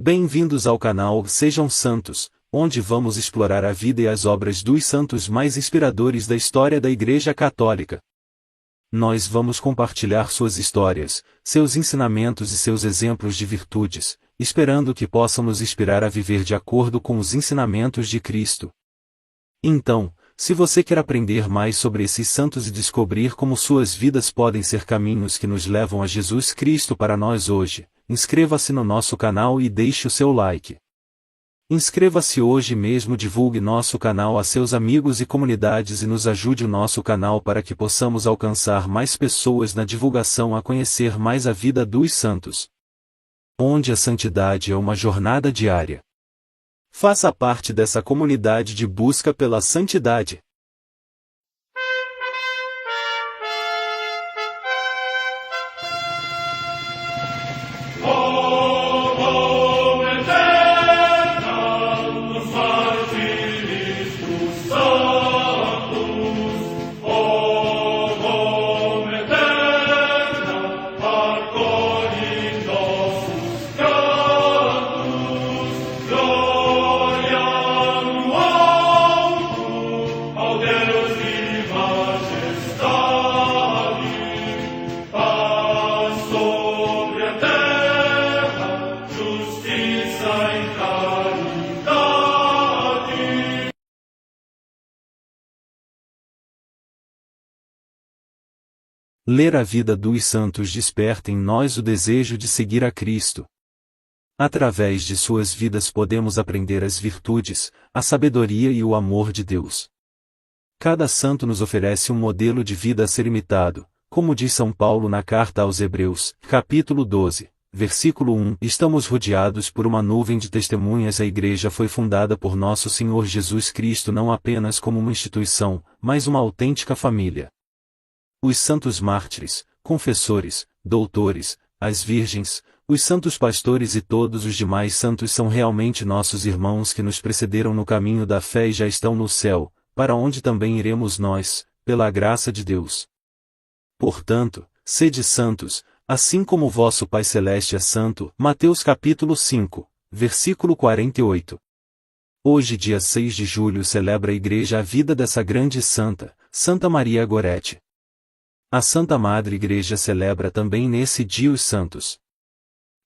Bem-vindos ao canal Sejam Santos, onde vamos explorar a vida e as obras dos santos mais inspiradores da história da Igreja Católica. Nós vamos compartilhar suas histórias, seus ensinamentos e seus exemplos de virtudes, esperando que possam nos inspirar a viver de acordo com os ensinamentos de Cristo. Então, se você quer aprender mais sobre esses santos e descobrir como suas vidas podem ser caminhos que nos levam a Jesus Cristo para nós hoje, inscreva-se no nosso canal e deixe o seu like. Inscreva-se hoje mesmo, divulgue nosso canal a seus amigos e comunidades e nos ajude o nosso canal para que possamos alcançar mais pessoas na divulgação a conhecer mais a vida dos santos. Onde a santidade é uma jornada diária. Faça parte dessa comunidade de busca pela santidade. Ler a vida dos santos desperta em nós o desejo de seguir a Cristo. Através de suas vidas podemos aprender as virtudes, a sabedoria e o amor de Deus. Cada santo nos oferece um modelo de vida a ser imitado, como diz São Paulo na carta aos Hebreus, capítulo 12, versículo 1. Estamos rodeados por uma nuvem de testemunhas. A Igreja foi fundada por nosso Senhor Jesus Cristo não apenas como uma instituição, mas uma autêntica família. Os santos mártires, confessores, doutores, as virgens, os santos pastores e todos os demais santos são realmente nossos irmãos que nos precederam no caminho da fé e já estão no céu, para onde também iremos nós, pela graça de Deus. Portanto, sede santos, assim como o vosso Pai Celeste é santo. Mateus capítulo 5, versículo 48. Hoje, dia 6 de julho, celebra a Igreja a vida dessa grande santa, Santa Maria Gorete. A Santa Madre Igreja celebra também nesse dia os santos.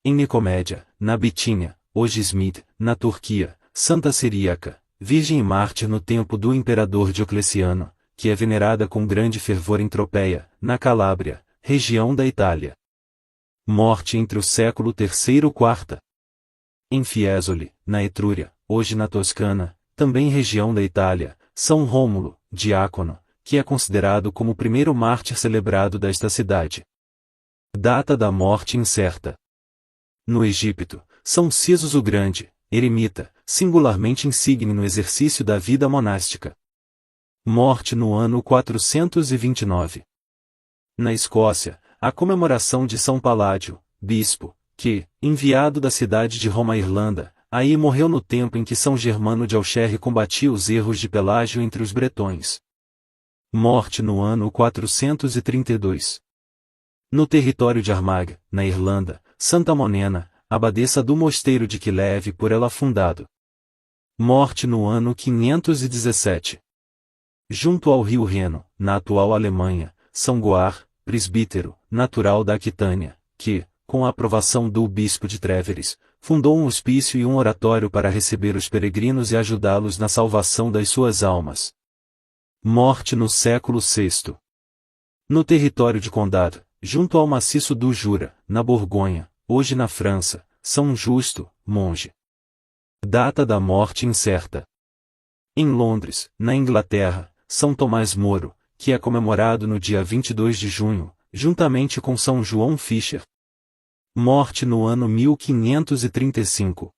Em Nicomédia, na Bitínia, hoje Izmit, na Turquia, Santa Ciríaca, virgem e mártir no tempo do imperador Diocleciano, que é venerada com grande fervor em Tropeia, na Calábria, região da Itália. Morte entre o século III e IV. Em Fiesole, na Etrúria, hoje na Toscana, também região da Itália, São Rômulo, diácono, que é considerado como o primeiro mártir celebrado desta cidade. Data da morte incerta. No Egito, São Cisos o Grande, eremita, singularmente insigne no exercício da vida monástica. Morte no ano 429. Na Escócia, a comemoração de São Paládio, bispo, que, enviado da cidade de Roma à Irlanda, aí morreu no tempo em que São Germano de Auxerre combatia os erros de Pelágio entre os bretões. Morte no ano 432. No território de Armagh, na Irlanda, Santa Monena, abadesa do mosteiro de Kileve por ela fundado. Morte no ano 517. Junto ao rio Reno, na atual Alemanha, São Goar, presbítero, natural da Aquitânia, que, com a aprovação do bispo de Tréveres, fundou um hospício e um oratório para receber os peregrinos e ajudá-los na salvação das suas almas. Morte no século VI. No território de Condado, junto ao maciço do Jura, na Borgonha, hoje na França, São Justo, monge. Data da morte incerta. Em Londres, na Inglaterra, São Tomás Moro, que é comemorado no dia 22 de junho, juntamente com São João Fisher. Morte no ano 1535.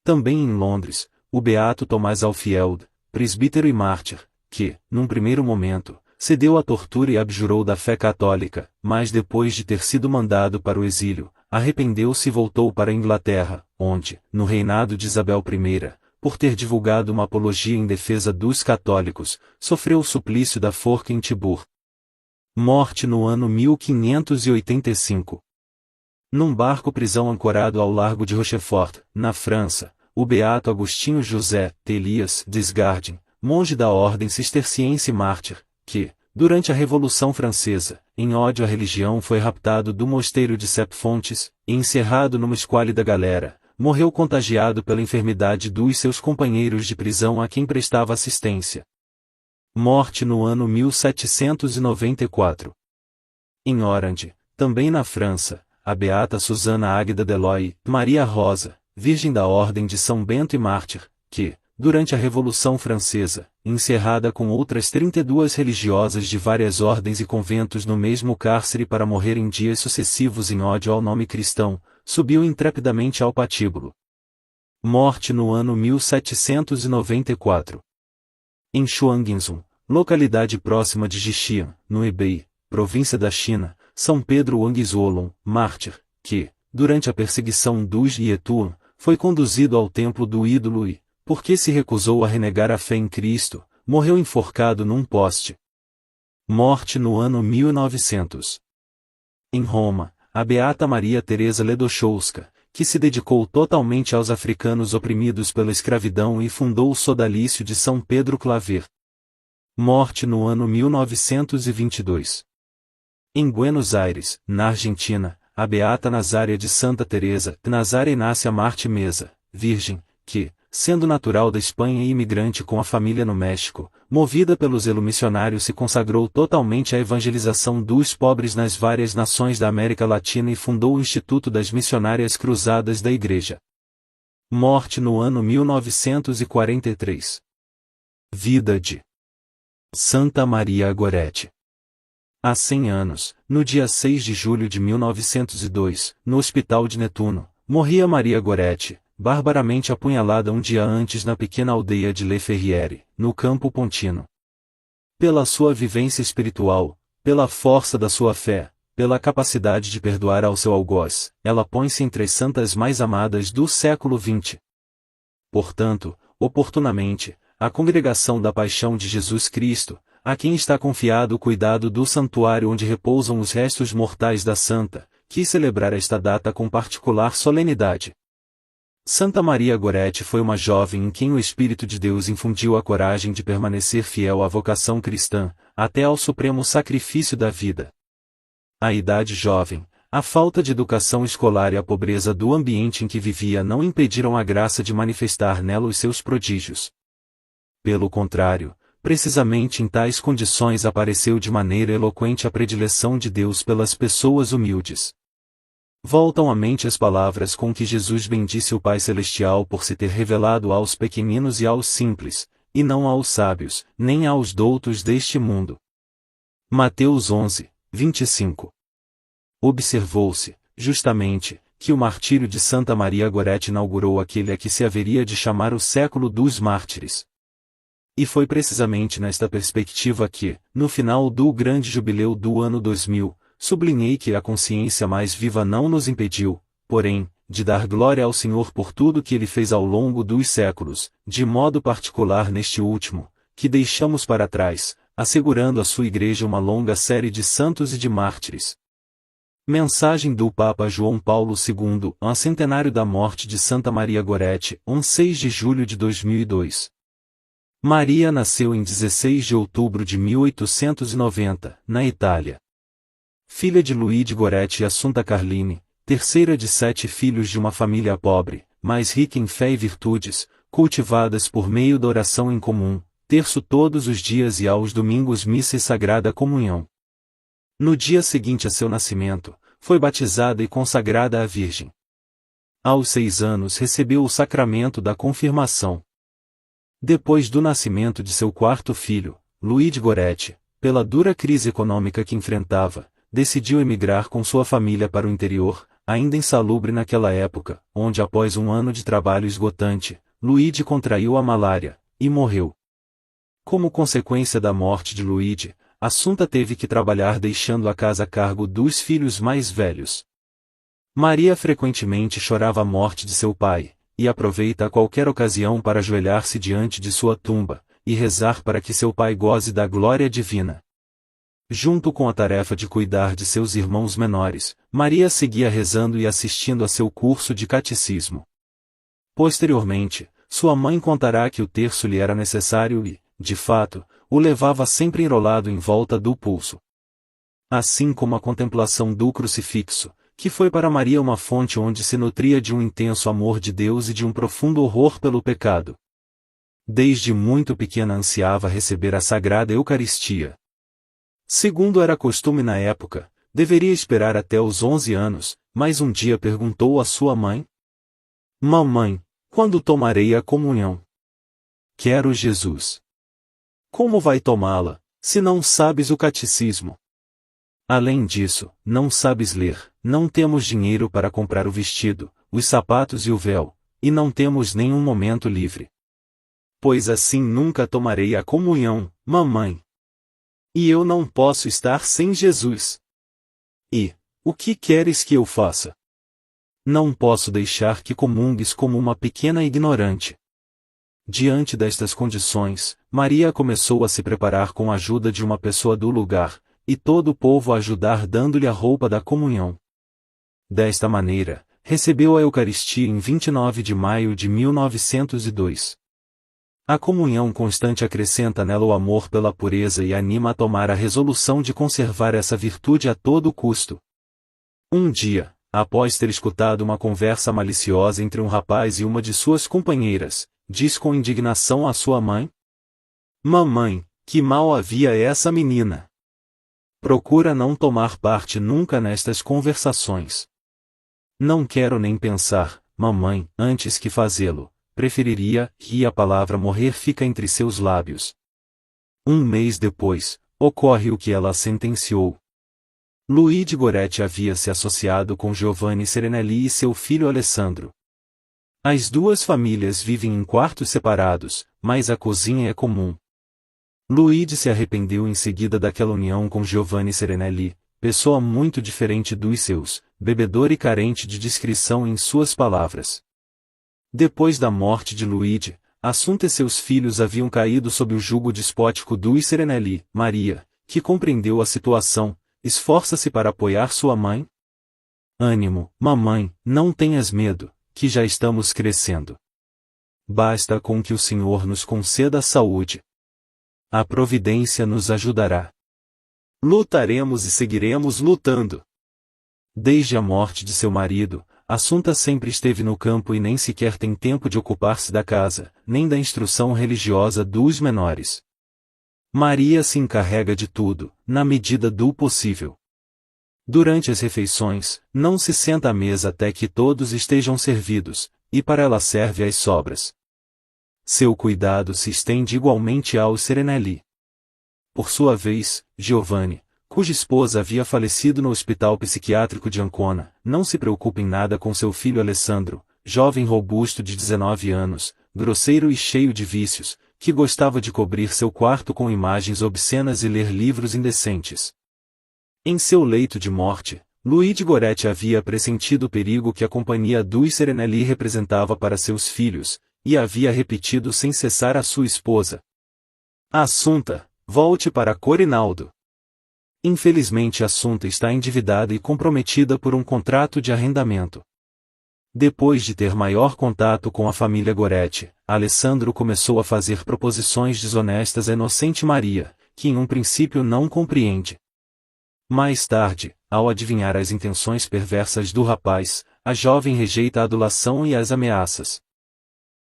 Também em Londres, o beato Tomás Alfield, presbítero e mártir, que, num primeiro momento, cedeu à tortura e abjurou da fé católica, mas depois de ter sido mandado para o exílio, arrependeu-se e voltou para a Inglaterra, onde, no reinado de Isabel I, por ter divulgado uma apologia em defesa dos católicos, sofreu o suplício da forca em Tibur. Morte no ano 1585. Num barco-prisão ancorado ao largo de Rochefort, na França, o beato Agostinho José Elias Desgardins, monge da ordem cisterciense mártir, que, durante a Revolução Francesa, em ódio à religião foi raptado do mosteiro de Septfontes, e encerrado numa esquálida galera, morreu contagiado pela enfermidade dos seus companheiros de prisão a quem prestava assistência. Morte no ano 1794. Em Orange, também na França, a beata Susana Águeda Deloy, Maria Rosa, Virgem da Ordem de São Bento e mártir, que, durante a Revolução Francesa, encerrada com outras 32 religiosas de várias ordens e conventos no mesmo cárcere para morrer em dias sucessivos em ódio ao nome cristão, subiu intrepidamente ao patíbulo. Morte no ano 1794. Em Shuangzhou, localidade próxima de Jixian, no Hebei, província da China, São Pedro Wangzuolong, mártir, que, durante a perseguição dos Yetuan, foi conduzido ao templo do ídolo e, porque se recusou a renegar a fé em Cristo, morreu enforcado num poste. Morte no ano 1900. Em Roma, a beata Maria Teresa Ledochowska, que se dedicou totalmente aos africanos oprimidos pela escravidão e fundou o sodalício de São Pedro Claver. Morte no ano 1922. Em Buenos Aires, na Argentina, a beata Nazária de Santa Teresa, Nazária Inácia Marte Mesa, virgem, que, sendo natural da Espanha e imigrante com a família no México, movida pelo zelo missionário se consagrou totalmente à evangelização dos pobres nas várias nações da América Latina e fundou o Instituto das Missionárias Cruzadas da Igreja. Morte no ano 1943. Vida de Santa Maria Goretti. Há 100 anos, no dia 6 de julho de 1902, no Hospital de Netuno, morria Maria Goretti, barbaramente apunhalada um dia antes na pequena aldeia de Le Ferriere, no Campo Pontino. Pela sua vivência espiritual, pela força da sua fé, pela capacidade de perdoar ao seu algoz, ela põe-se entre as santas mais amadas do século XX. Portanto, oportunamente, a Congregação da Paixão de Jesus Cristo, a quem está confiado o cuidado do santuário onde repousam os restos mortais da santa, quis celebrar esta data com particular solenidade. Santa Maria Goretti foi uma jovem em quem o Espírito de Deus infundiu a coragem de permanecer fiel à vocação cristã, até ao supremo sacrifício da vida. A idade jovem, a falta de educação escolar e a pobreza do ambiente em que vivia não impediram a graça de manifestar nela os seus prodígios. Pelo contrário, precisamente em tais condições apareceu de maneira eloquente a predileção de Deus pelas pessoas humildes. Voltam à mente as palavras com que Jesus bendisse o Pai Celestial por se ter revelado aos pequeninos e aos simples, e não aos sábios, nem aos doutos deste mundo. Mateus 11, 25. Observou-se, justamente, que o martírio de Santa Maria Goretti inaugurou aquele a que se haveria de chamar o século dos mártires. E foi precisamente nesta perspectiva que, no final do grande jubileu do ano 2000, sublinhei que a consciência mais viva não nos impediu, porém, de dar glória ao Senhor por tudo que Ele fez ao longo dos séculos, de modo particular neste último, que deixamos para trás, assegurando à sua Igreja uma longa série de santos e de mártires. Mensagem do Papa João Paulo II, ao centenário da morte de Santa Maria Goretti, 6 de julho de 2002. Maria nasceu em 16 de outubro de 1890, na Itália. Filha de Luigi Goretti e Assunta Carlini, terceira de 7 filhos de uma família pobre, mas rica em fé e virtudes, cultivadas por meio da oração em comum, terço todos os dias e aos domingos missa e sagrada comunhão. No dia seguinte a seu nascimento, foi batizada e consagrada à Virgem. Aos 6 anos recebeu o sacramento da confirmação. Depois do nascimento de seu quarto filho, Luigi Goretti, pela dura crise econômica que enfrentava, decidiu emigrar com sua família para o interior, ainda insalubre naquela época, onde após um ano de trabalho esgotante, Luigi contraiu a malária, e morreu. Como consequência da morte de Luigi, Assunta teve que trabalhar deixando a casa a cargo dos filhos mais velhos. Maria frequentemente chorava a morte de seu pai, e aproveita a qualquer ocasião para ajoelhar-se diante de sua tumba, e rezar para que seu pai goze da glória divina. Junto com a tarefa de cuidar de seus irmãos menores, Maria seguia rezando e assistindo a seu curso de catecismo. Posteriormente, sua mãe contará que o terço lhe era necessário e, de fato, o levava sempre enrolado em volta do pulso. Assim como a contemplação do crucifixo, que foi para Maria uma fonte onde se nutria de um intenso amor de Deus e de um profundo horror pelo pecado. Desde muito pequena ansiava receber a Sagrada Eucaristia. Segundo era costume na época, deveria esperar até os 11 anos, mas um dia perguntou à sua mãe: Mamãe, quando tomarei a comunhão? Quero Jesus. Como vai tomá-la, se não sabes o catecismo? Além disso, não sabes ler, não temos dinheiro para comprar o vestido, os sapatos e o véu, e não temos nenhum momento livre. Pois assim nunca tomarei a comunhão, mamãe. E eu não posso estar sem Jesus. E, o que queres que eu faça? Não posso deixar que comungues como uma pequena ignorante. Diante destas condições, Maria começou a se preparar com a ajuda de uma pessoa do lugar, e todo o povo a ajudar dando-lhe a roupa da comunhão. Desta maneira, recebeu a Eucaristia em 29 de maio de 1902. A comunhão constante acrescenta nela o amor pela pureza e anima a tomar a resolução de conservar essa virtude a todo custo. Um dia, após ter escutado uma conversa maliciosa entre um rapaz e uma de suas companheiras, diz com indignação à sua mãe: Mamãe, que mal havia essa menina! Procura não tomar parte nunca nestas conversações. Não quero nem pensar, mamãe, antes que fazê-lo, preferiria que a palavra morrer fica entre seus lábios. Um mês depois, ocorre o que ela sentenciou. Luigi Goretti havia se associado com Giovanni Serenelli e seu filho Alessandro. As duas famílias vivem em quartos separados, mas a cozinha é comum. Luigi se arrependeu em seguida daquela união com Giovanni Serenelli, pessoa muito diferente dos seus, bebedor e carente de discrição em suas palavras. Depois da morte de Luigi, Assunta e seus filhos haviam caído sob o jugo despótico dos Serenelli. Maria, que compreendeu a situação, esforça-se para apoiar sua mãe. Ânimo, mamãe, não tenhas medo, que já estamos crescendo. Basta com que o Senhor nos conceda a saúde. A providência nos ajudará. Lutaremos e seguiremos lutando. Desde a morte de seu marido, Assunta sempre esteve no campo e nem sequer tem tempo de ocupar-se da casa, nem da instrução religiosa dos menores. Maria se encarrega de tudo, na medida do possível. Durante as refeições, não se senta à mesa até que todos estejam servidos, e para ela serve as sobras. Seu cuidado se estende igualmente aos Serenelli. Por sua vez, Giovanni, cuja esposa havia falecido no hospital psiquiátrico de Ancona, não se preocupa em nada com seu filho Alessandro, jovem robusto de 19 anos, grosseiro e cheio de vícios, que gostava de cobrir seu quarto com imagens obscenas e ler livros indecentes. Em seu leito de morte, Luigi Goretti havia pressentido o perigo que a companhia dos Serenelli representava para seus filhos, e havia repetido sem cessar à sua esposa: Assunta, volte para Corinaldo. Infelizmente Assunta está endividada e comprometida por um contrato de arrendamento. Depois de ter maior contato com a família Goretti, Alessandro começou a fazer proposições desonestas à inocente Maria, que em um princípio não compreende. Mais tarde, ao adivinhar as intenções perversas do rapaz, a jovem rejeita a adulação e as ameaças.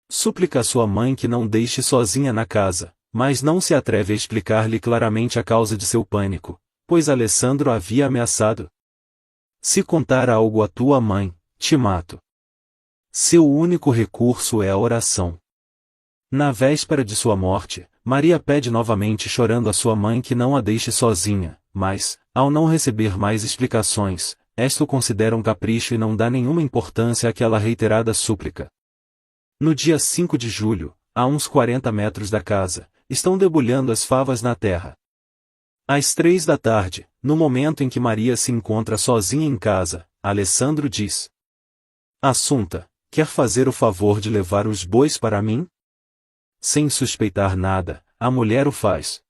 Súplica a sua mãe que não deixe sozinha na casa, mas não se atreve a explicar-lhe claramente a causa de seu pânico, pois Alessandro havia ameaçado: se contar algo à tua mãe, te mato. Seu único recurso é a oração. Na véspera de sua morte, Maria pede novamente chorando a sua mãe que não a deixe sozinha, mas, ao não receber mais explicações, esta o considera um capricho e não dá nenhuma importância àquela reiterada súplica. No dia 5 de julho, a uns 40 metros da casa, estão debulhando as favas na terra. Às 3 da tarde, no momento em que Maria se encontra sozinha em casa, Alessandro diz: Assunta, quer fazer o favor de levar os bois para mim? Sem suspeitar nada, a mulher o faz.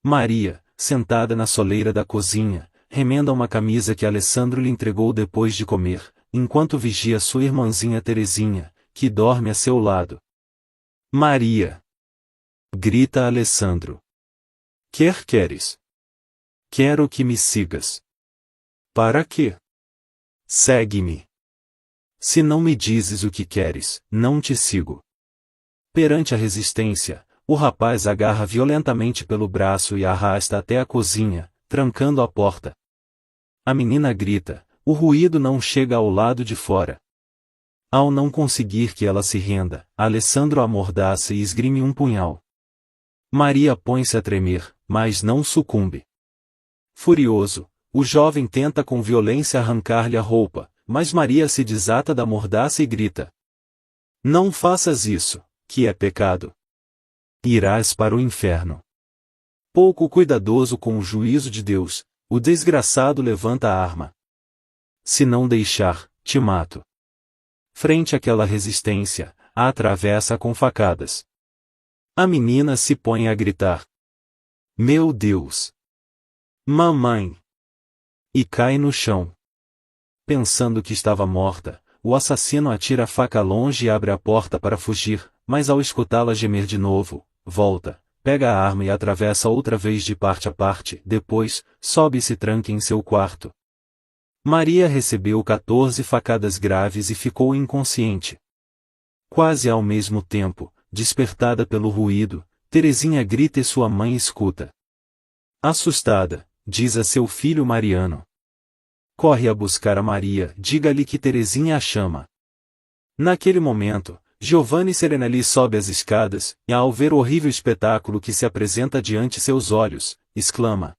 Maria, sentada na soleira da cozinha, remenda uma camisa que Alessandro lhe entregou depois de comer, enquanto vigia sua irmãzinha Terezinha, que dorme a seu lado. Maria! Grita Alessandro. Queres? Quero que me sigas. Para quê? Segue-me. Se não me dizes o que queres, não te sigo. Perante a resistência, o rapaz agarra violentamente pelo braço e a arrasta até a cozinha, trancando a porta. A menina grita, o ruído não chega ao lado de fora. Ao não conseguir que ela se renda, Alessandro amordaça e esgrime um punhal. Maria põe-se a tremer, mas não sucumbe. Furioso, o jovem tenta com violência arrancar-lhe a roupa, mas Maria se desata da mordaça e grita: Não faças isso, que é pecado. Irás para o inferno. Pouco cuidadoso com o juízo de Deus, o desgraçado levanta a arma. Se não deixar, te mato. Frente àquela resistência, a atravessa com facadas. A menina se põe a gritar: Meu Deus! Mamãe! E cai no chão. Pensando que estava morta, o assassino atira a faca longe e abre a porta para fugir, mas ao escutá-la gemer de novo, volta, pega a arma e atravessa outra vez de parte a parte, depois, sobe e se tranca em seu quarto. Maria recebeu 14 facadas graves e ficou inconsciente. Quase ao mesmo tempo, despertada pelo ruído, Terezinha grita e sua mãe escuta. Assustada, diz a seu filho Mariano: Corre a buscar a Maria, diga-lhe que Terezinha a chama. Naquele momento, Giovanni Serenelli sobe as escadas, e ao ver o horrível espetáculo que se apresenta diante seus olhos, exclama: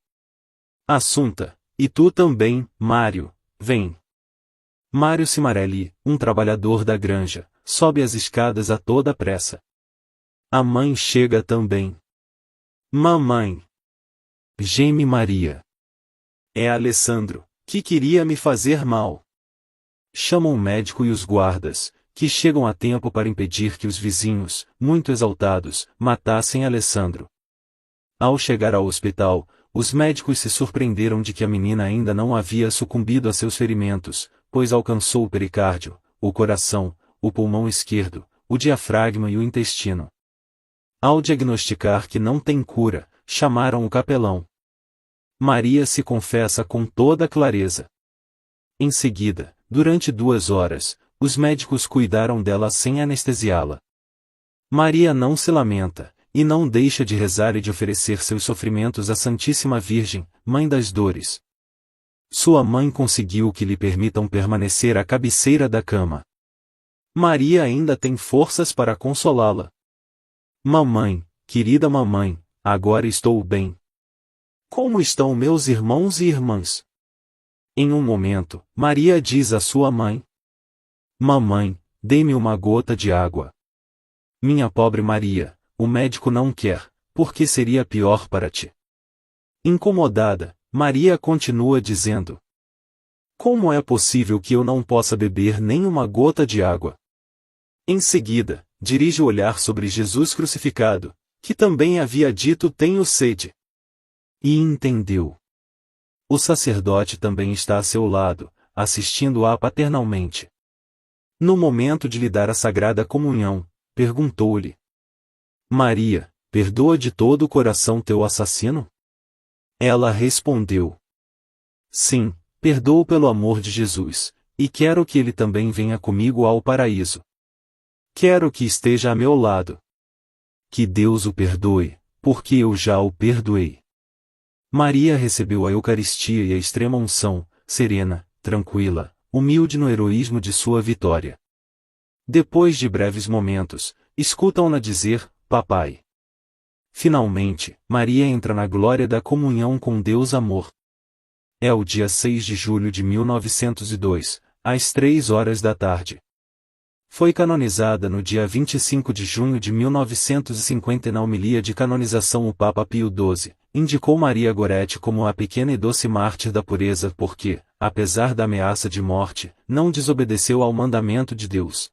Assunta, e tu também, Mário, vem. Mário Cimarelli, um trabalhador da granja, sobe as escadas a toda pressa. A mãe chega também. Mamãe! Geme Maria. É Alessandro, que queria me fazer mal. Chamam o médico e os guardas, que chegam a tempo para impedir que os vizinhos, muito exaltados, matassem Alessandro. Ao chegar ao hospital, os médicos se surpreenderam de que a menina ainda não havia sucumbido a seus ferimentos, pois alcançou o pericárdio, o coração, o pulmão esquerdo, o diafragma e o intestino. Ao diagnosticar que não tem cura, chamaram o capelão. Maria se confessa com toda clareza. Em seguida, durante 2 horas, os médicos cuidaram dela sem anestesiá-la. Maria não se lamenta, e não deixa de rezar e de oferecer seus sofrimentos à Santíssima Virgem, Mãe das Dores. Sua mãe conseguiu que lhe permitam permanecer à cabeceira da cama. Maria ainda tem forças para consolá-la. Mamãe, querida mamãe, agora estou bem. Como estão meus irmãos e irmãs? Em um momento, Maria diz à sua mãe: Mamãe, dê-me uma gota de água. Minha pobre Maria, o médico não quer, porque seria pior para ti. Incomodada, Maria continua dizendo: Como é possível que eu não possa beber nem uma gota de água? Em seguida, dirige o olhar sobre Jesus crucificado, que também havia dito: Tenho sede. E entendeu. O sacerdote também está a seu lado, assistindo-a paternalmente. No momento de lhe dar a Sagrada Comunhão, perguntou-lhe: Maria, perdoa de todo o coração teu assassino? Ela respondeu: Sim, perdoo pelo amor de Jesus, e quero que ele também venha comigo ao paraíso. Quero que esteja a meu lado. Que Deus o perdoe, porque eu já o perdoei. Maria recebeu a Eucaristia e a extrema-unção, serena, tranquila, humilde no heroísmo de sua vitória. Depois de breves momentos, escutam-na dizer: Papai. Finalmente, Maria entra na glória da comunhão com Deus Amor. É o dia 6 de julho de 1902, às 3 horas da tarde. Foi canonizada no dia 25 de junho de 1950 na homilia de canonização o Papa Pio XII. Indicou Maria Goretti como a pequena e doce mártir da pureza porque, apesar da ameaça de morte, não desobedeceu ao mandamento de Deus.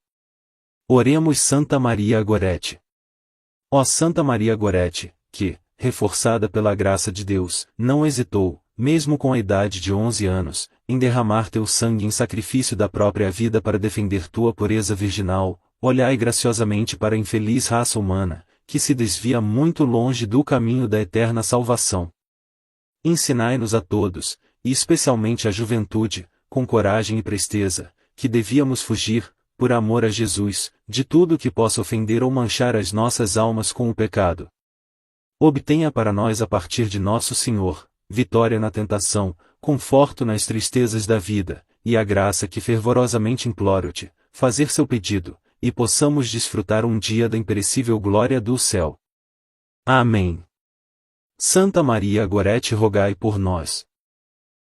Oremos Santa Maria Goretti. Ó Santa Maria Goretti, que, reforçada pela graça de Deus, não hesitou, mesmo com a idade de 11 anos, em derramar teu sangue em sacrifício da própria vida para defender tua pureza virginal, olhai graciosamente para a infeliz raça humana, que se desvia muito longe do caminho da eterna salvação. Ensinai-nos a todos, e especialmente à juventude, com coragem e presteza, que devíamos fugir, por amor a Jesus, de tudo que possa ofender ou manchar as nossas almas com o pecado. Obtenha para nós a partir de nosso Senhor, vitória na tentação, conforto nas tristezas da vida, e a graça que fervorosamente imploro-te, fazer seu pedido, e possamos desfrutar um dia da imperecível glória do céu. Amém. Santa Maria Gorete, rogai por nós.